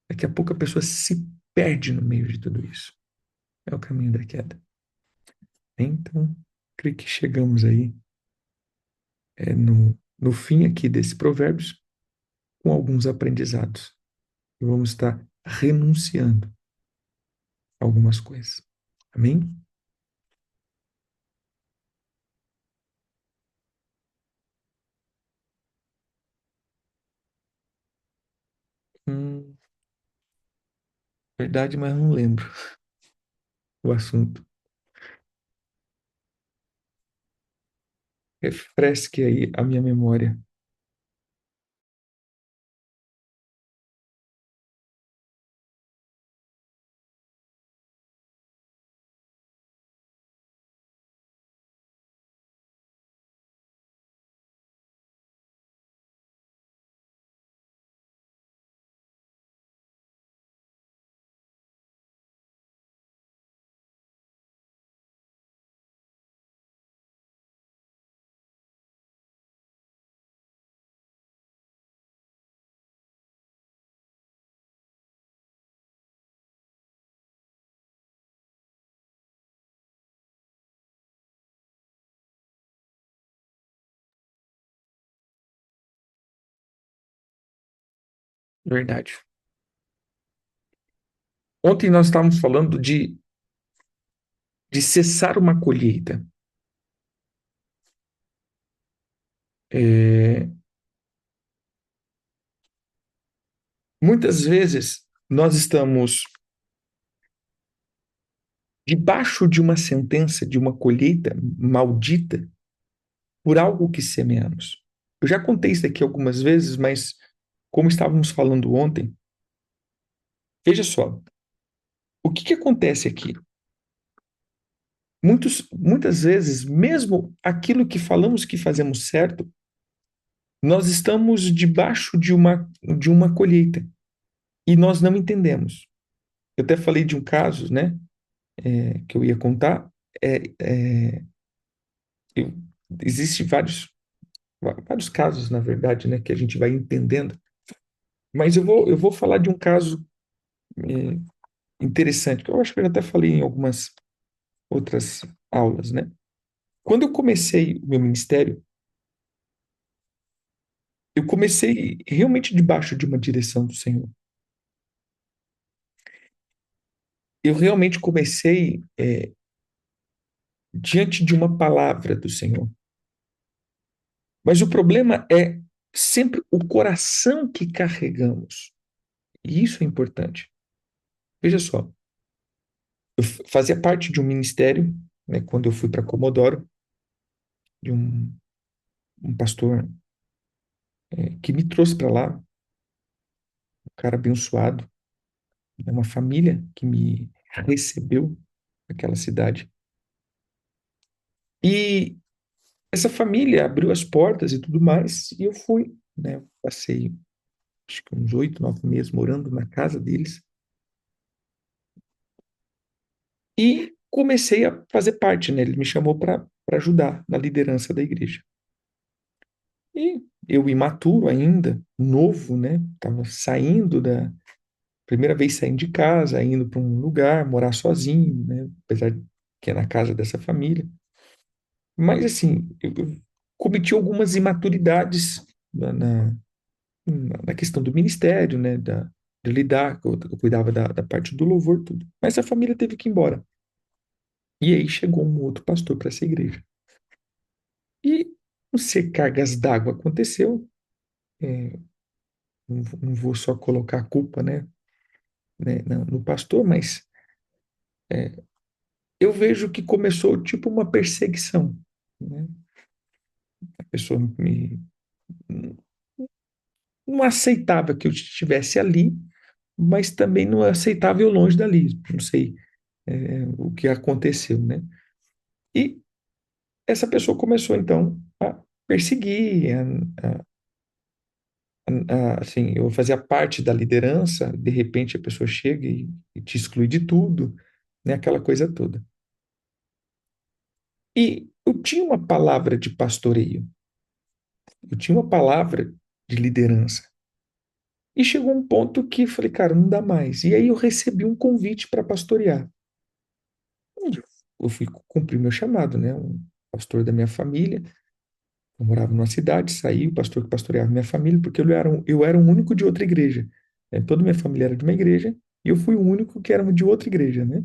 Daqui a pouco a pessoa se perde no meio de tudo isso. É o caminho da queda. Então, creio que chegamos aí no fim aqui desse Provérbios com alguns aprendizados. E vamos estar renunciando a algumas coisas. Amém? Hum, verdade, mas não lembro o assunto. Refresque aí a minha memória. Verdade. Ontem nós estávamos falando de cessar uma colheita. É, muitas vezes nós estamos debaixo de uma sentença, de uma colheita maldita, por algo que semeamos. Eu já contei isso aqui algumas vezes, mas como estávamos falando ontem, veja só, o que acontece aqui? Muitas vezes, mesmo aquilo que falamos que fazemos certo, nós estamos debaixo de uma colheita e nós não entendemos. Eu até falei de um caso, né, que eu ia contar. É, é, eu, Existem vários casos, na verdade, né, que a gente vai entendendo. Mas eu vou falar de um caso é, interessante, que eu acho que eu até falei em algumas outras aulas, né? Quando eu comecei o meu ministério, eu comecei realmente debaixo de uma direção do Senhor. Eu realmente comecei diante de uma palavra do Senhor. Mas o problema é sempre o coração que carregamos. E isso é importante. Veja só, eu fazia parte de um ministério, né, quando eu fui para Comodoro, de um pastor que me trouxe para lá, um cara abençoado, né, uma família que me recebeu naquela cidade. E essa família abriu as portas e tudo mais, e eu fui, né? Passei acho que uns 8, 9 meses morando na casa deles e comecei a fazer parte, né? Ele me chamou para ajudar na liderança da igreja. E eu imaturo ainda, novo, né? Tava saindo da primeira vez saindo de casa, indo para um lugar, morar sozinho, né? Apesar de que é na casa dessa família. Mas assim, eu cometi algumas imaturidades na questão do ministério, né, de lidar, eu cuidava da parte do louvor, tudo. Mas a família teve que ir embora. E aí chegou um outro pastor para essa igreja. E não sei, cargas d'água aconteceu. É, não vou só colocar a culpa, né, no pastor, mas eu vejo que começou tipo uma perseguição, né? A pessoa não aceitava que eu estivesse ali, mas também não aceitava eu longe dali. Não sei, o que aconteceu, né? E essa pessoa começou, então, a perseguir, assim, eu fazia parte da liderança, de repente a pessoa chega e te exclui de tudo, né, aquela coisa toda. E eu tinha uma palavra de pastoreio, eu tinha uma palavra de liderança. E chegou um ponto que falei, cara, não dá mais. E aí eu recebi um convite para pastorear. Eu fui cumprir meu chamado, né? Um pastor da minha família. Eu morava numa cidade, saí, o pastor que pastoreava minha família, porque eu era o único de outra igreja. Toda minha família era de uma igreja, e eu fui o único que era de outra igreja, né?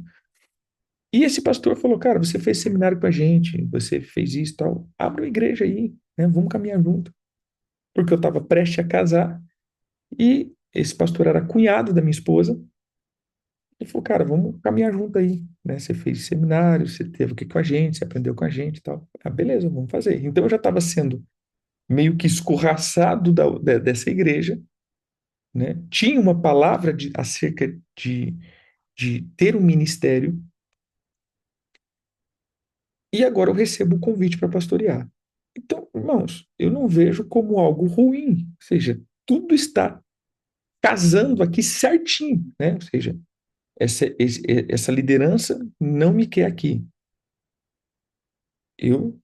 E esse pastor falou, cara, você fez seminário com a gente, você fez isso e tal, abre uma igreja aí, né? Vamos caminhar junto. Porque eu estava prestes a casar, e esse pastor era cunhado da minha esposa. Ele falou, cara, vamos caminhar junto aí, né? Você fez seminário, você teve aqui com a gente, você aprendeu com a gente e tal. Ah, beleza, vamos fazer. Então eu já estava sendo meio que escorraçado dessa igreja, né? Tinha uma palavra acerca de ter um ministério, e agora eu recebo o convite para pastorear. Então, irmãos, eu não vejo como algo ruim, ou seja, tudo está casando aqui certinho, né? Ou seja, essa liderança não me quer aqui. Eu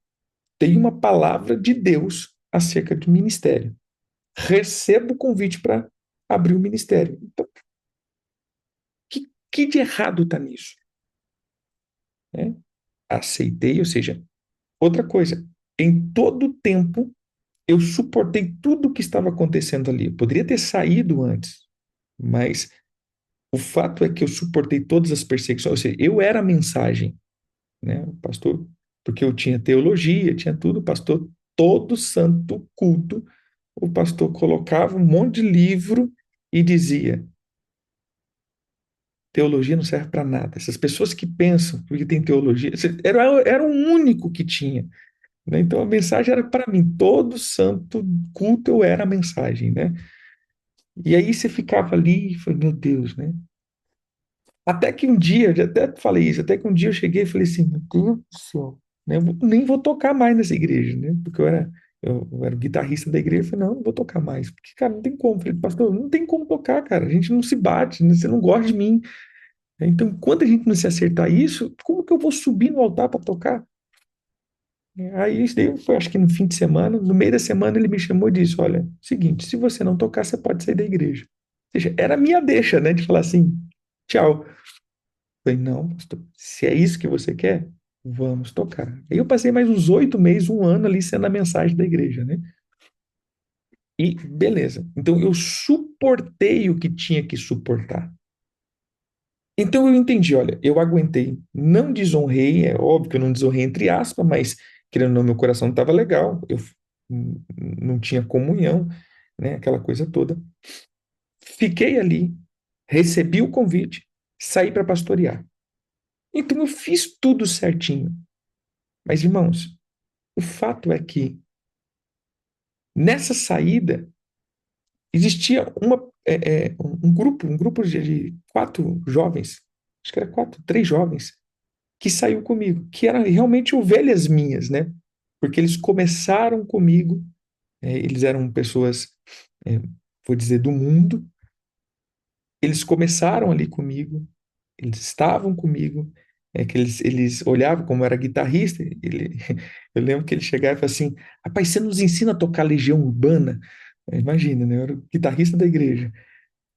tenho uma palavra de Deus acerca do ministério. Recebo o convite para abrir o ministério. Então, que de errado está nisso? Né? Aceitei, ou seja, outra coisa, em todo o tempo eu suportei tudo o que estava acontecendo ali. Eu poderia ter saído antes, mas o fato é que eu suportei todas as perseguições, ou seja, eu era a mensagem, né? O pastor, porque eu tinha teologia, tinha tudo, o pastor, todo santo culto, o pastor colocava um monte de livro e dizia: teologia não serve para nada. Essas pessoas que pensam que tem teologia, era o único que tinha. Né? Então a mensagem era para mim, todo santo culto eu era a mensagem, né? E aí você ficava ali e falei, meu Deus, né? Até que um dia, eu já até falei isso, até que um dia eu cheguei e falei assim, meu Deus do céu, né? Nem vou tocar mais nessa igreja, né? Porque eu era o guitarrista da igreja, eu falei, não vou tocar mais, porque, cara, não tem como. Eu falei, pastor, não tem como tocar, cara, a gente não se bate, né? Você não gosta de mim. Então, enquanto a gente não se acertar isso, como que eu vou subir no altar para tocar? Aí isso daí foi, acho que no fim de semana, no meio da semana ele me chamou e disse, olha, seguinte, se você não tocar, você pode sair da igreja. Ou seja, era a minha deixa, né, de falar assim, tchau. Eu falei, não, pastor, se é isso que você quer, vamos tocar. Aí eu passei mais uns 8 meses, um ano ali sendo a mensagem da igreja, né? E beleza. Então eu suportei o que tinha que suportar. Então eu entendi, olha, eu aguentei, não desonrei, é óbvio que eu não desonrei entre aspas, mas querendo ou não, meu coração não estava legal, eu não tinha comunhão, né, aquela coisa toda. Fiquei ali, recebi o convite, saí para pastorear. Então eu fiz tudo certinho. Mas irmãos, o fato é que nessa saída existia um grupo de 4 jovens, acho que era 3 jovens que saiu comigo, que eram realmente ovelhas minhas, né? Porque eles começaram comigo, eles eram pessoas, é, vou dizer, do mundo, eles começaram ali comigo, eles estavam comigo, que eles olhavam como eu era guitarrista, eu lembro que ele chegava e falava assim, rapaz, você nos ensina a tocar Legião Urbana? Imagina, né? Eu era o guitarrista da igreja.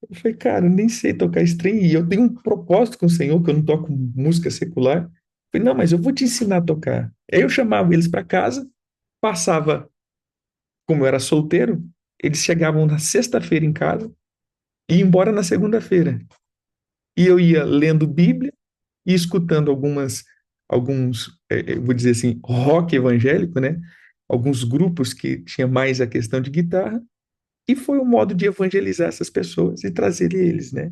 Eu falei, cara, eu nem sei tocar esse trem, e eu tenho um propósito com o Senhor, que eu não toco música secular. Eu falei, não, mas eu vou te ensinar a tocar. Aí eu chamava eles para casa, passava, como eu era solteiro, eles chegavam na sexta-feira em casa e ia embora na segunda-feira. E eu ia lendo Bíblia e escutando alguns, vou dizer assim, rock evangélico, né? Alguns grupos que tinha mais a questão de guitarra, e foi um modo de evangelizar essas pessoas e trazer eles, né?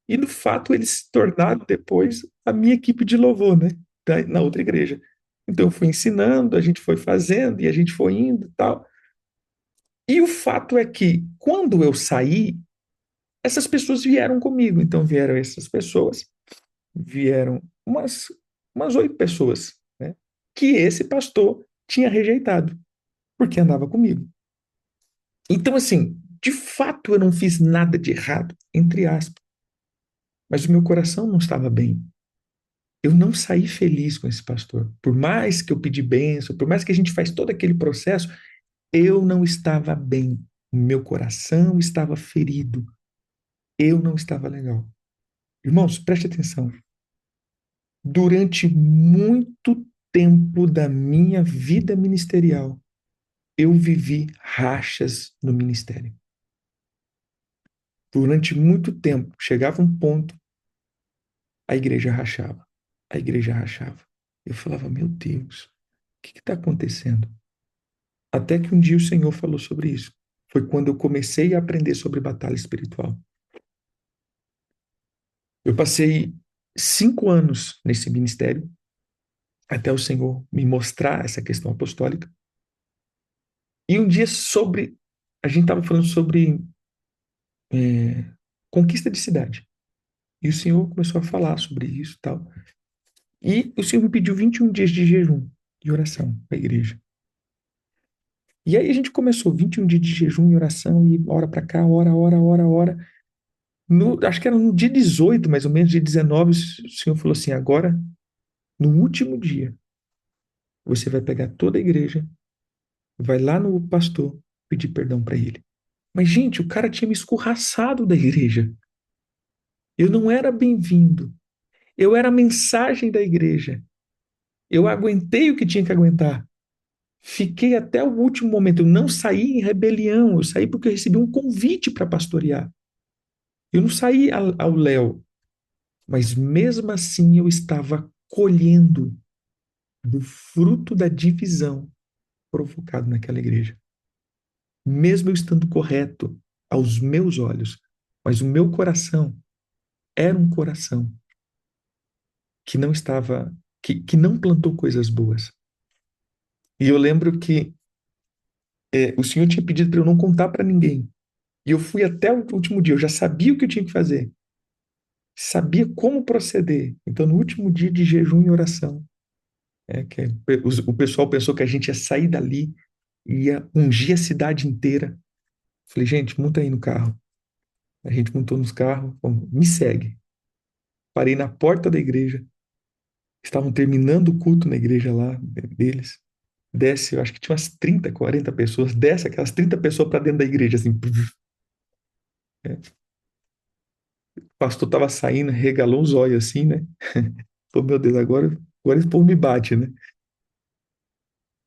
E no fato eles se tornaram depois a minha equipe de louvor, né? Na outra igreja. Então eu fui ensinando, a gente foi fazendo e a gente foi indo e tal. E o fato é que quando eu saí, essas pessoas vieram comigo. Então vieram essas pessoas, vieram umas 8 pessoas, né? Que esse pastor tinha rejeitado, porque andava comigo. Então, assim, de fato eu não fiz nada de errado, entre aspas, mas o meu coração não estava bem. Eu não saí feliz com esse pastor. Por mais que eu pedi bênção, por mais que a gente faz todo aquele processo, eu não estava bem. O meu coração estava ferido. Eu não estava legal. Irmãos, preste atenção. Durante muito tempo da minha vida ministerial, eu vivi rachas no ministério. Durante muito tempo, chegava um ponto, a igreja rachava. A igreja rachava. Eu falava, meu Deus, o que está acontecendo? Até que um dia o Senhor falou sobre isso. Foi quando eu comecei a aprender sobre batalha espiritual. Eu passei 5 anos nesse ministério, até o Senhor me mostrar essa questão apostólica. E um dia a gente estava falando sobre conquista de cidade. E o Senhor começou a falar sobre isso e tal. E o Senhor me pediu 21 dias de jejum e oração para a igreja. E aí a gente começou 21 dias de jejum e oração, e hora para cá, hora. Acho que era no dia 18, mais ou menos, dia 19, o Senhor falou assim: agora, no último dia, você vai pegar toda a igreja, vai lá no pastor, pedir perdão para ele. Mas, gente, o cara tinha me escorraçado da igreja. Eu não era bem-vindo. Eu era a mensagem da igreja. Eu aguentei o que tinha que aguentar. Fiquei até o último momento. Eu não saí em rebelião. Eu saí porque eu recebi um convite para pastorear. Eu não saí ao léu. Mas mesmo assim eu estava colhendo do fruto da divisão provocado naquela igreja. Mesmo eu estando correto aos meus olhos, mas o meu coração era um coração que não estava, que não plantou coisas boas. E eu lembro que o Senhor tinha pedido para eu não contar para ninguém. E eu fui até o último dia, eu já sabia o que eu tinha que fazer, sabia como proceder. Então, no último dia de jejum e oração, o pessoal pensou que a gente ia sair dali, ia ungir a cidade inteira. Falei, gente, monta aí no carro. A gente montou nos carros, me segue. Parei na porta da igreja, estavam terminando o culto na igreja lá deles. Desce, eu acho que tinha umas 30, 40 pessoas, desce aquelas 30 pessoas para dentro da igreja, assim. O pastor tava saindo, regalou os olhos assim, né? Falei, meu Deus, agora esse povo me bate, né?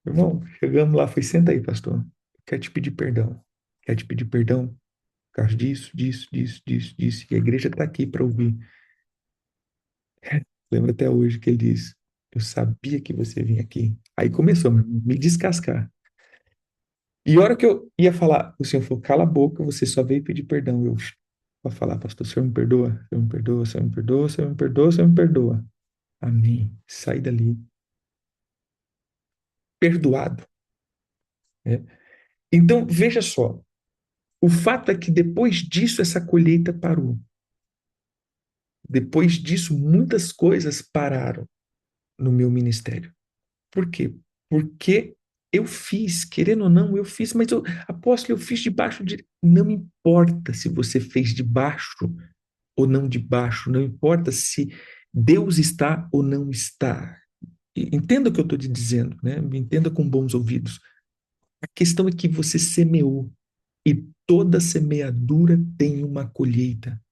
Irmão, chegamos lá, foi, senta aí, pastor. Quer te pedir perdão. Quer te pedir perdão por causa disso. E a igreja está aqui para ouvir. Lembro até hoje que ele diz: eu sabia que você vinha aqui. Aí começou a me descascar. E a hora que eu ia falar, o senhor falou: cala a boca, você só veio pedir perdão. Eu, para falar, pastor, o senhor me perdoa? O senhor me perdoa, o senhor me perdoa, o senhor me perdoa, o senhor me perdoa. Amém. Sai dali, perdoado. Né? Então, veja só. O fato é que depois disso, essa colheita parou. Depois disso, muitas coisas pararam no meu ministério. Por quê? Porque eu fiz, querendo ou não, eu fiz, mas apóstolo, eu fiz debaixo de. Não importa se você fez debaixo ou não debaixo, não importa se Deus está ou não está. Entenda o que eu estou te dizendo, né? Me entenda com bons ouvidos. A questão é que você semeou e toda semeadura tem uma colheita.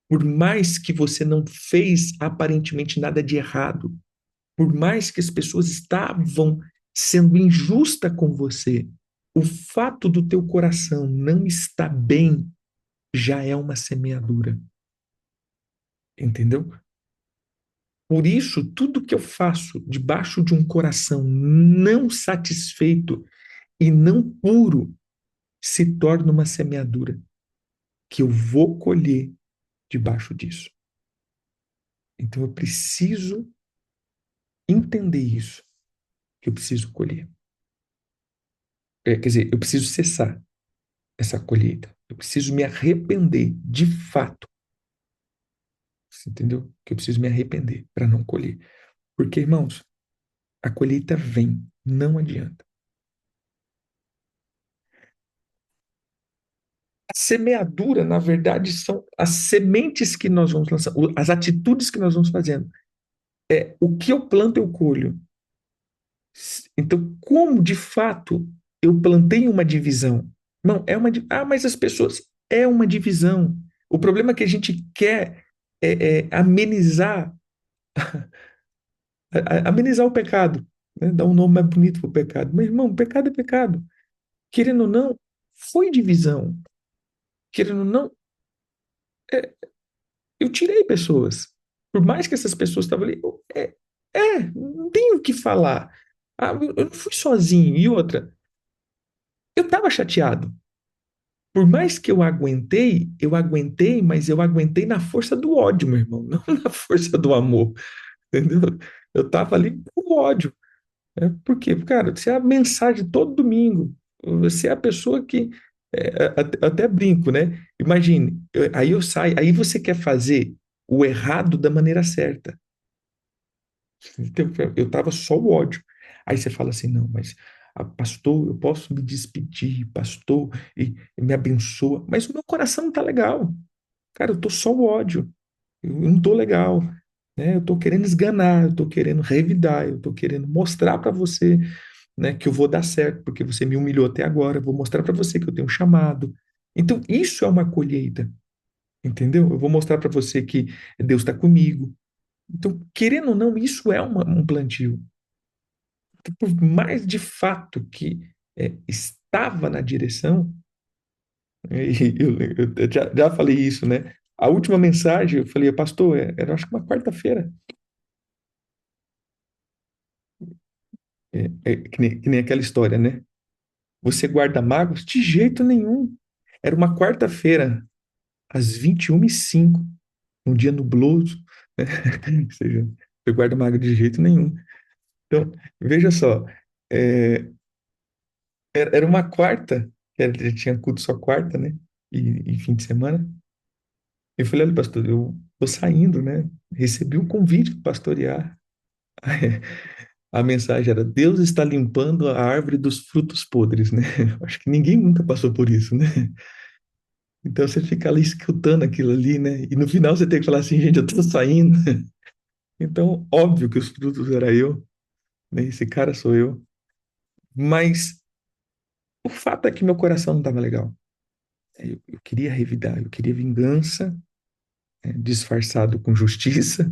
Por mais que você não fez aparentemente nada de errado, por mais que as pessoas estavam sendo injusta com você, o fato do teu coração não estar bem já é uma semeadura. Entendeu? Por isso, tudo que eu faço debaixo de um coração não satisfeito e não puro se torna uma semeadura que eu vou colher debaixo disso. Então eu preciso entender isso, que eu preciso colher. Quer dizer, eu preciso cessar essa colheita. Eu preciso me arrepender de fato. Você entendeu? Que eu preciso me arrepender para não colher. Porque, irmãos, a colheita vem, não adianta. A semeadura, na verdade, são as sementes que nós vamos lançar, as atitudes que nós vamos fazendo. O que eu planto, eu colho. Então, como de fato eu plantei uma divisão Não, mas as pessoas é uma divisão. O problema é que a gente quer amenizar, amenizar o pecado, né? Dar um nome mais bonito para o pecado. Mas, irmão, pecado é pecado. Querendo ou não, foi divisão. Querendo ou não, eu tirei pessoas. Por mais que essas pessoas estavam ali, não tenho o que falar. Ah, eu não fui sozinho. E outra, eu estava chateado. Por mais que eu aguentei, mas eu aguentei na força do ódio, meu irmão, não na força do amor, entendeu? Eu tava ali com ódio, né? Por quê? Cara, você é a mensagem todo domingo, você é a pessoa que, até brinco, né? Imagine, aí eu saio, aí você quer fazer o errado da maneira certa. Então, eu tava só o ódio. Aí você fala assim, não, mas pastor, eu posso me despedir, pastor, e me abençoa, mas o meu coração não tá legal. Cara, eu tô só o ódio. Eu não tô legal, né? Eu tô querendo esganar, eu tô querendo revidar, eu tô querendo mostrar para você, né, que eu vou dar certo, porque você me humilhou até agora, eu vou mostrar para você que eu tenho um chamado. Então, isso é uma colheita, entendeu? Eu vou mostrar para você que Deus está comigo. Então, querendo ou não, isso é um plantio. Então, por mais de fato que estava na direção, e eu já falei isso, né? A última mensagem, eu falei, pastor, era acho que uma quarta-feira. Que nem aquela história, né? Você guarda mágoas? De jeito nenhum. Era uma quarta-feira, às 21h05, um dia nubloso, né? Ou seja, você guarda mágoa de jeito nenhum. Então, veja só, é, era uma quarta, tinha culto só quarta, né? E fim de semana. Eu falei, olha, pastor, eu tô saindo, né? Recebi um convite para pastorear. A mensagem era: Deus está limpando a árvore dos frutos podres, né? Acho que ninguém nunca passou por isso, né? Então você fica ali escutando aquilo ali, né? E no final você tem que falar assim, gente, eu tô saindo. Então, óbvio que os frutos era eu, né? Esse cara sou eu. Mas o fato é que meu coração não estava legal. Eu queria revidar, eu queria vingança, disfarçado com justiça,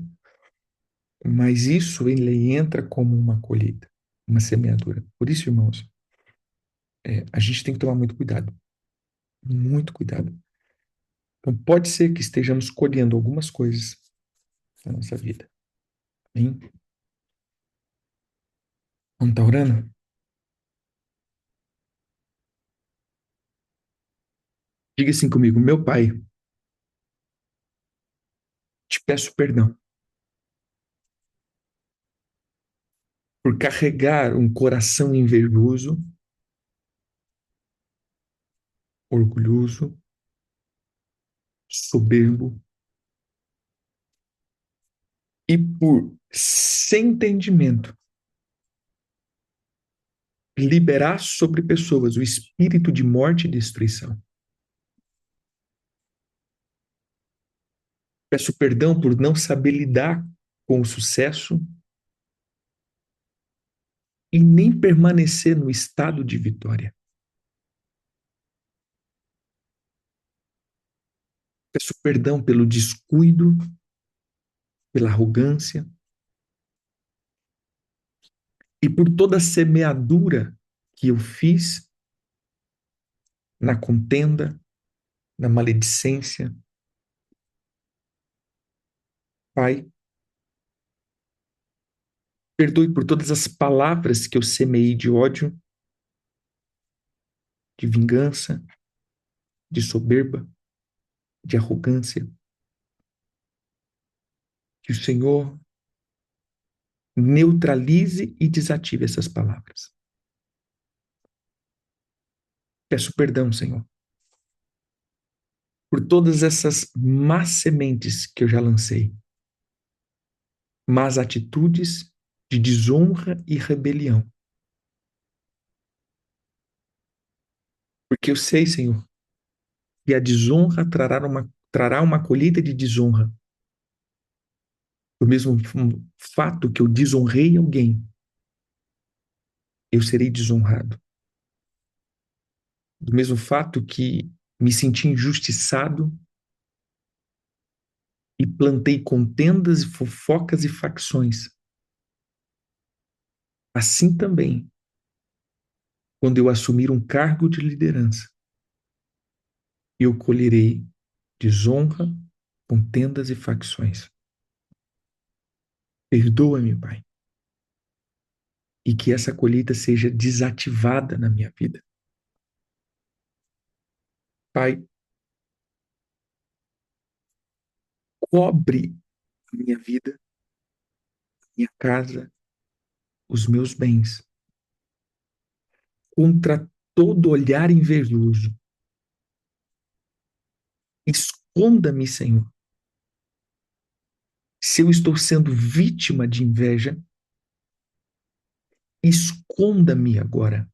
mas isso ele entra como uma colheita, uma semeadura. Por isso, irmãos, a gente tem que tomar muito cuidado, muito cuidado. Então, pode ser que estejamos colhendo algumas coisas na nossa vida. Hein? Vamos estar orando? Diga assim comigo: meu Pai, te peço perdão por carregar um coração invejoso, orgulhoso, soberbo e por, sem entendimento, liberar sobre pessoas o espírito de morte e destruição. Peço perdão por não saber lidar com o sucesso e nem permanecer no estado de vitória. Peço perdão pelo descuido, pela arrogância e por toda a semeadura que eu fiz na contenda, na maledicência. Pai, perdoe por todas as palavras que eu semeei de ódio, de vingança, de soberba, de arrogância. Que o Senhor neutralize e desative essas palavras. Peço perdão, Senhor, por todas essas más sementes que eu já lancei, más atitudes de desonra e rebelião. Porque eu sei, Senhor, que a desonra trará uma colheita de desonra. Do mesmo fato que eu desonrei alguém, eu serei desonrado. Do mesmo fato que me senti injustiçado e plantei contendas, fofocas e facções. Assim também, quando eu assumir um cargo de liderança, eu colherei desonra, contendas e facções. Perdoa-me, Pai, e que essa colheita seja desativada na minha vida. Pai, cobre a minha vida, minha casa, os meus bens, contra todo olhar invejoso. Esconda-me, Senhor. Se eu estou sendo vítima de inveja, esconda-me agora.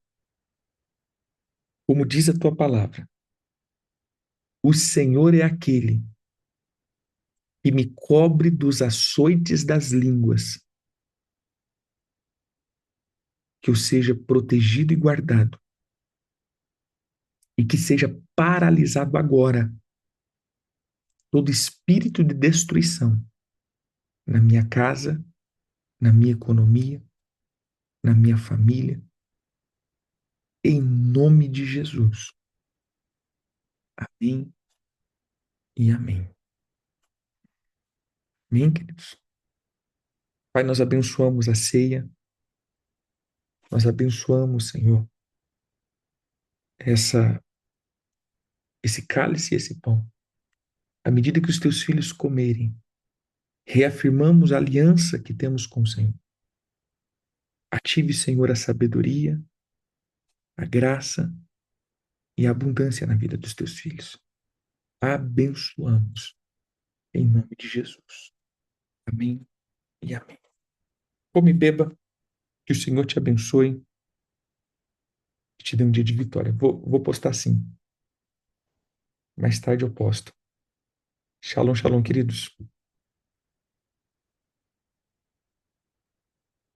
Como diz a tua palavra, o Senhor é aquele que me cobre dos açoites das línguas, que eu seja protegido e guardado, e que seja paralisado agora todo espírito de destruição na minha casa, na minha economia, na minha família, em nome de Jesus. Amém e amém. Amém, queridos? Pai, nós abençoamos a ceia, nós abençoamos, Senhor, essa, esse cálice e esse pão. À medida que os teus filhos comerem, reafirmamos a aliança que temos com o Senhor. Ative, Senhor, a sabedoria, a graça e a abundância na vida dos teus filhos. Abençoamos em nome de Jesus. Amém e amém. Come e beba, que o Senhor te abençoe e te dê um dia de vitória. Vou postar sim. Mais tarde eu posto. Shalom, shalom, queridos.